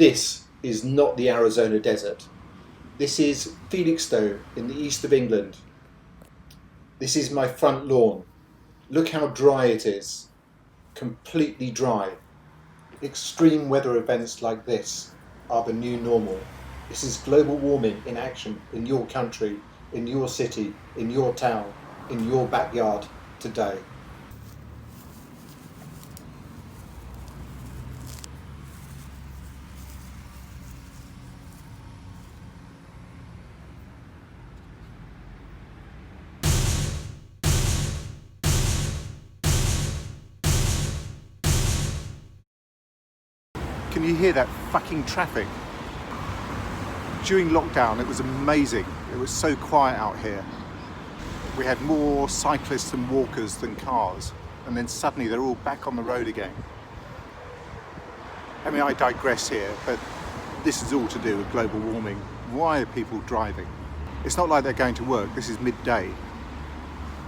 This is not the Arizona desert. This is Felixstowe in the east of England. This is my front lawn. Look how dry it is. Completely dry. Extreme weather events like this are the new normal. This is global warming in action in your country, in your city, in your town, in your backyard today. Can you hear that fucking traffic? During lockdown, it was amazing. It was so quiet out here. We had more cyclists and walkers than cars, and then suddenly they're all back on the road again. I mean, I digress here, but this is all to do with global warming. Why are people driving? It's not like they're going to work. This is midday.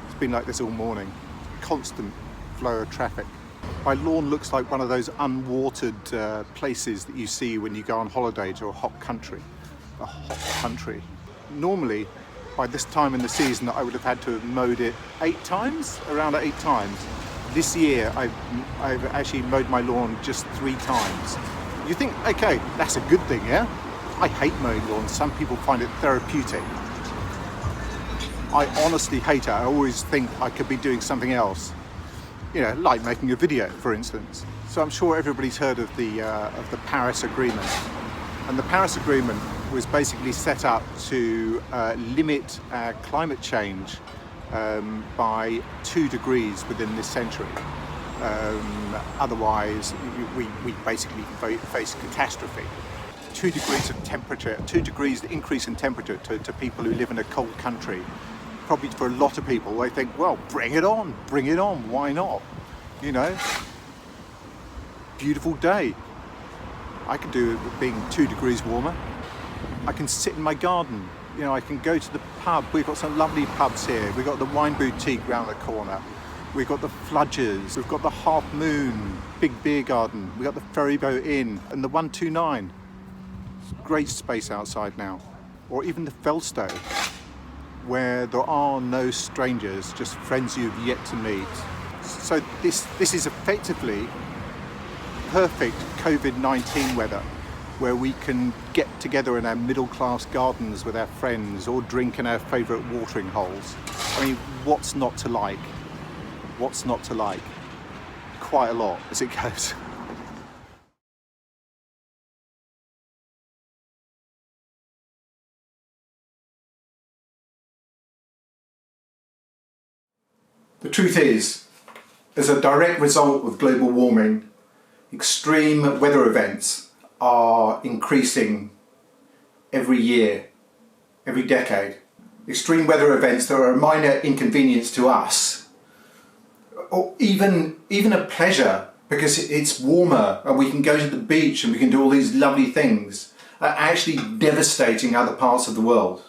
It's been like this all morning. Constant flow of traffic. My lawn looks like one of those unwatered places that you see when you go on holiday to a hot country. A hot country. Normally, by this time in the season, I would have had to have mowed it 8 times, around 8 times. This year, I've actually mowed my lawn just 3 times. You think, okay, that's a good thing, yeah? I hate mowing lawns. Some people find it therapeutic. I honestly hate it. I always think I could be doing something else. You know, like making a video, for instance. So I'm sure everybody's heard of the Paris Agreement. And the Paris Agreement was basically set up to limit climate change by 2 degrees within this century. Otherwise, we basically face catastrophe. 2 degrees of temperature, 2 degrees increase in temperature to people who live in a cold country. Probably for a lot of people, they think, well, bring it on, why not? You know, beautiful day. I could do it with being 2 degrees warmer. I can sit in my garden. You know, I can go to the pub. We've got some lovely pubs here. We've got the Wine Boutique round the corner. We've got the Fludgers. We've got the Half Moon, big beer garden. We've got the Ferryboat Inn and the 129. It's great space outside now. Or even the Felixstowe, where there are no strangers, just friends you've yet to meet. So this is effectively perfect COVID-19 weather, where we can get together in our middle-class gardens with our friends or drink in our favourite watering holes. I mean, what's not to like? What's not to like? Quite a lot, as it goes. The truth is, as a direct result of global warming, extreme weather events are increasing every year, every decade. Extreme weather events that are a minor inconvenience to us, or even a pleasure because it's warmer and we can go to the beach and we can do all these lovely things, are actually devastating other parts of the world.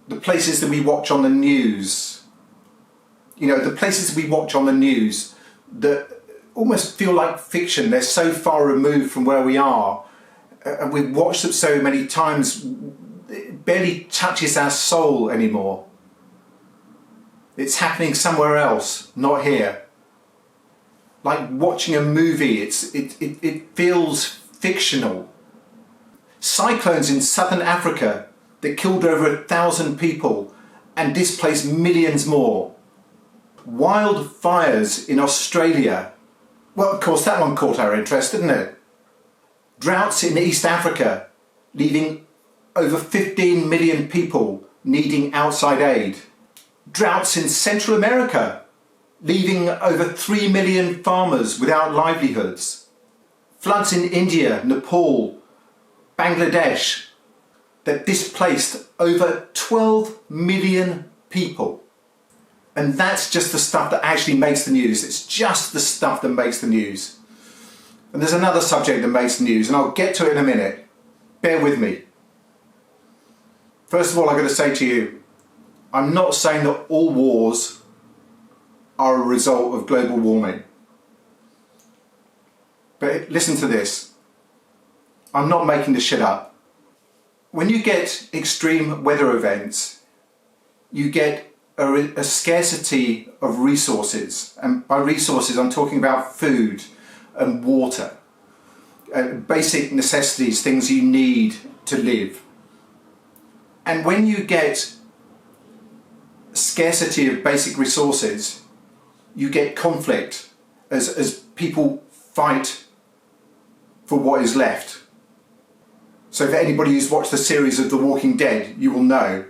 The places that we watch on the news, you know, the places we watch on the news that almost feel like fiction. They're so far removed from where we are, and we've watched them so many times, it barely touches our soul anymore. It's happening somewhere else, not here. Like watching a movie, it feels fictional. Cyclones in southern Africa that killed over 1,000 people and displaced millions more. Wildfires in Australia. Well, of course, that one caught our interest, didn't it? Droughts in East Africa, leaving over 15 million people needing outside aid. Droughts in Central America, leaving over 3 million farmers without livelihoods. Floods in India, Nepal, Bangladesh, that displaced over 12 million people. And that's just the stuff that actually makes the news. It's just the stuff that makes the news. And there's another subject that makes the news, and I'll get to it in a minute. Bear with me. First of all, I've got to say to you, I'm not saying that all wars are a result of global warming. But listen to this. I'm not making this shit up. When you get extreme weather events, you get a scarcity of resources. And by resources, I'm talking about food and water, basic necessities, things you need to live. And when you get scarcity of basic resources, you get conflict as people fight for what is left. So for anybody who's watched the series of The Walking Dead, you will know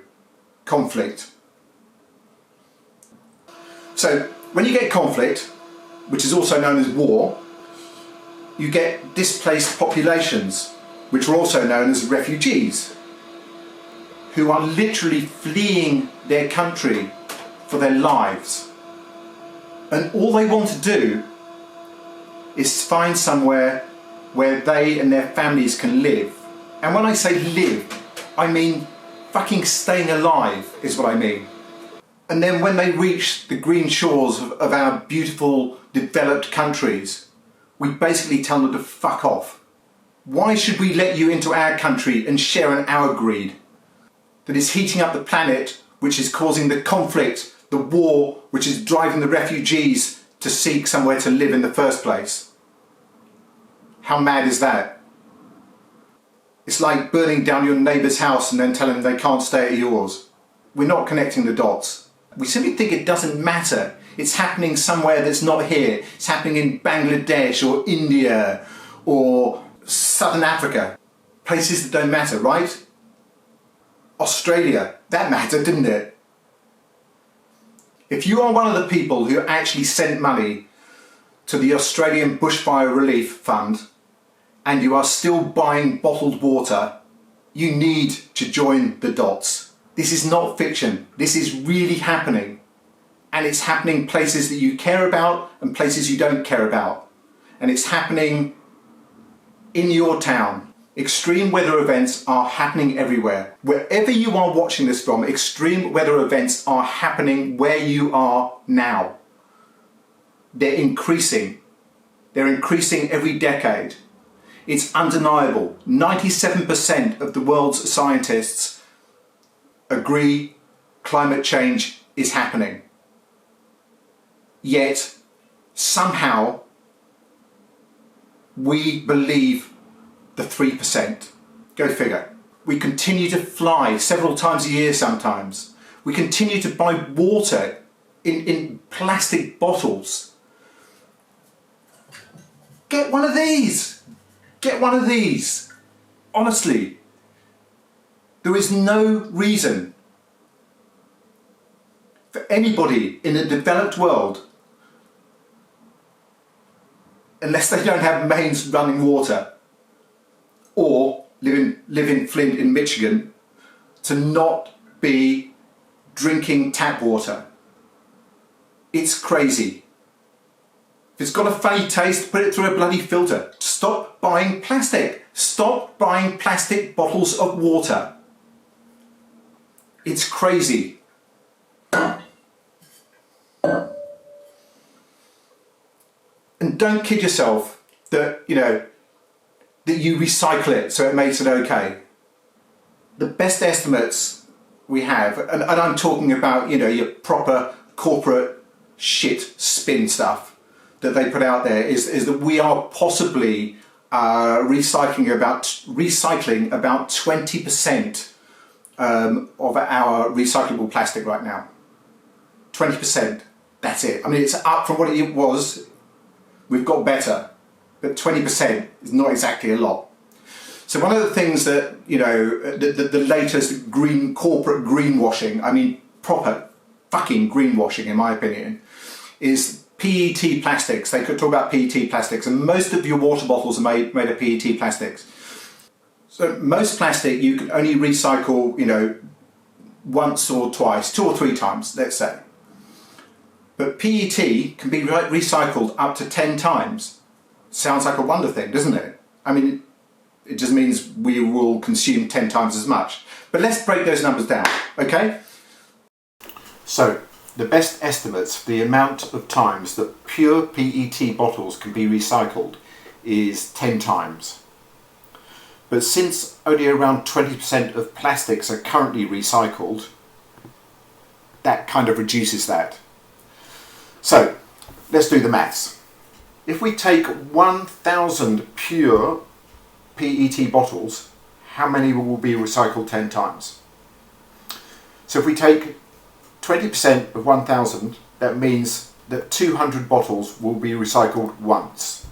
conflict. So when you get conflict, which is also known as war, you get displaced populations, which are also known as refugees, who are literally fleeing their country for their lives. And all they want to do is find somewhere where they and their families can live. And when I say live, I mean fucking staying alive is what I mean. And then when they reach the green shores of our beautiful developed countries, we basically tell them to fuck off. Why should we let you into our country and share in our greed that is heating up the planet, which is causing the conflict, the war, which is driving the refugees to seek somewhere to live in the first place? How mad is that? It's like burning down your neighbour's house and then telling them they can't stay at yours. We're not connecting the dots. We simply think it doesn't matter. It's happening somewhere that's not here. It's happening in Bangladesh or India or Southern Africa. Places that don't matter, right? Australia, that mattered, didn't it? If you are one of the people who actually sent money to the Australian Bushfire Relief Fund and you are still buying bottled water, you need to join the dots. This is not fiction. This is really happening. And it's happening places that you care about and places you don't care about. And it's happening in your town. Extreme weather events are happening everywhere. Wherever you are watching this from, extreme weather events are happening where you are now. They're increasing. They're increasing every decade. It's undeniable. 97% of the world's scientists agree climate change is happening. Yet, somehow, we believe the 3%. Go figure. We continue to fly several times a year sometimes. We continue to buy water in plastic bottles. Get one of these. Get one of these. Honestly. There is no reason for anybody in the developed world, unless they don't have mains running water or live in Flint in Michigan, to not be drinking tap water. It's crazy. If it's got a funny taste, put it through a bloody filter. Stop buying plastic. Stop buying plastic bottles of water. It's crazy. And don't kid yourself that, that you recycle it so it makes it okay. The best estimates we have, and I'm talking about, your proper corporate shit spin stuff that they put out there, is that we are possibly recycling about 20% of our recyclable plastic right now. 20%. That's it. I mean, it's up from what it was. We've got better, but 20% is not exactly a lot. So one of the things that, the latest corporate greenwashing, I mean proper fucking greenwashing in my opinion, is PET plastics. They could talk about PET plastics, and most of your water bottles are made of PET plastics. So most plastic you can only recycle, once or twice, 2 or 3 times, let's say. But PET can be recycled up to 10 times. Sounds like a wonder thing, doesn't it? I mean, it just means we will consume 10 times as much. But let's break those numbers down, okay? So, the best estimates for the amount of times that pure PET bottles can be recycled is 10 times. But since only around 20% of plastics are currently recycled, that kind of reduces that. So let's do the maths. If we take 1,000 pure PET bottles, how many will be recycled 10 times? So if we take 20% of 1,000, that means that 200 bottles will be recycled once.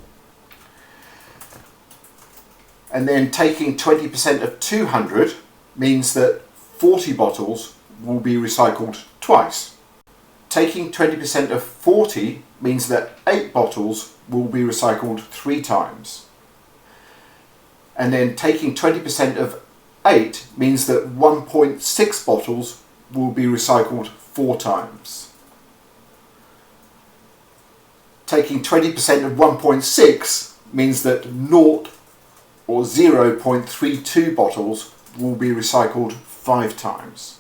And then taking 20% of 200 means that 40 bottles will be recycled twice. Taking 20% of 40 means that 8 bottles will be recycled 3 times. And then taking 20% of 8 means that 1.6 bottles will be recycled 4 times. Taking 20% of 1.6 means that 0.32 bottles will be recycled 5 times.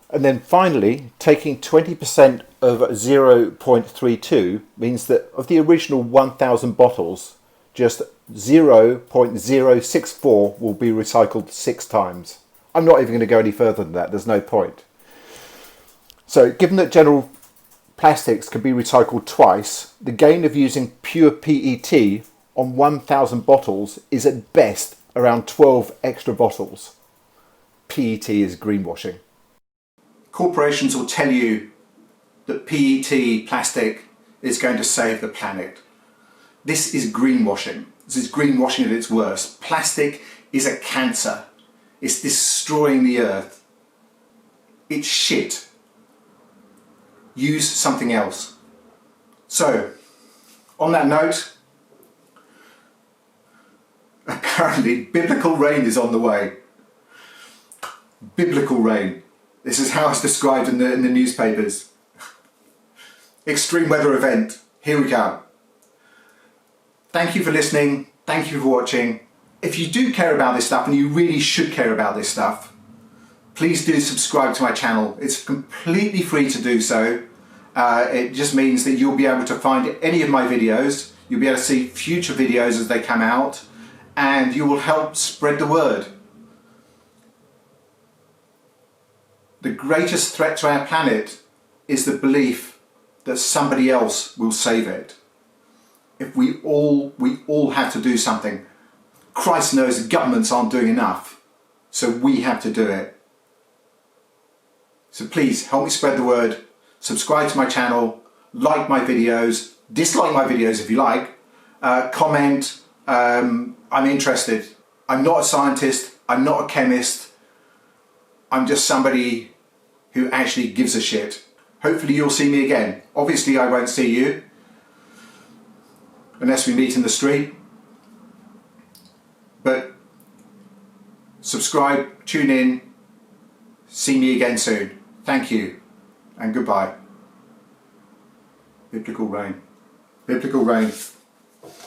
And then finally, taking 20% of 0.32 means that of the original 1,000 bottles, just 0.064 will be recycled 6 times. I'm not even going to go any further than that, there's no point. So given that general plastics can be recycled twice, the gain of using pure PET on 1,000 bottles is at best around 12 extra bottles. PET is greenwashing. Corporations will tell you that PET plastic is going to save the planet. This is greenwashing. This is greenwashing at its worst. Plastic is a cancer. It's destroying the earth. It's shit. Use something else. So, on that note, apparently biblical rain is on the way. Biblical rain. This is how it's described in the newspapers. Extreme weather event. Here we go. Thank you for listening. Thank you for watching. If you do care about this stuff, and you really should care about this stuff, please do subscribe to my channel. It's completely free to do so. It just means that you'll be able to find any of my videos. You'll be able to see future videos as they come out, and you will help spread the word. The greatest threat to our planet is the belief that somebody else will save it. If we all have to do something. Christ knows the governments aren't doing enough, so we have to do it. So please help me spread the word. Subscribe to my channel, like my videos, dislike my videos if you like, comment. I'm interested. I'm not a scientist, I'm not a chemist, I'm just somebody who actually gives a shit. Hopefully you'll see me again. Obviously I won't see you unless we meet in the street, but subscribe, tune in, see me again soon. Thank you and goodbye. Biblical rain. Biblical rain.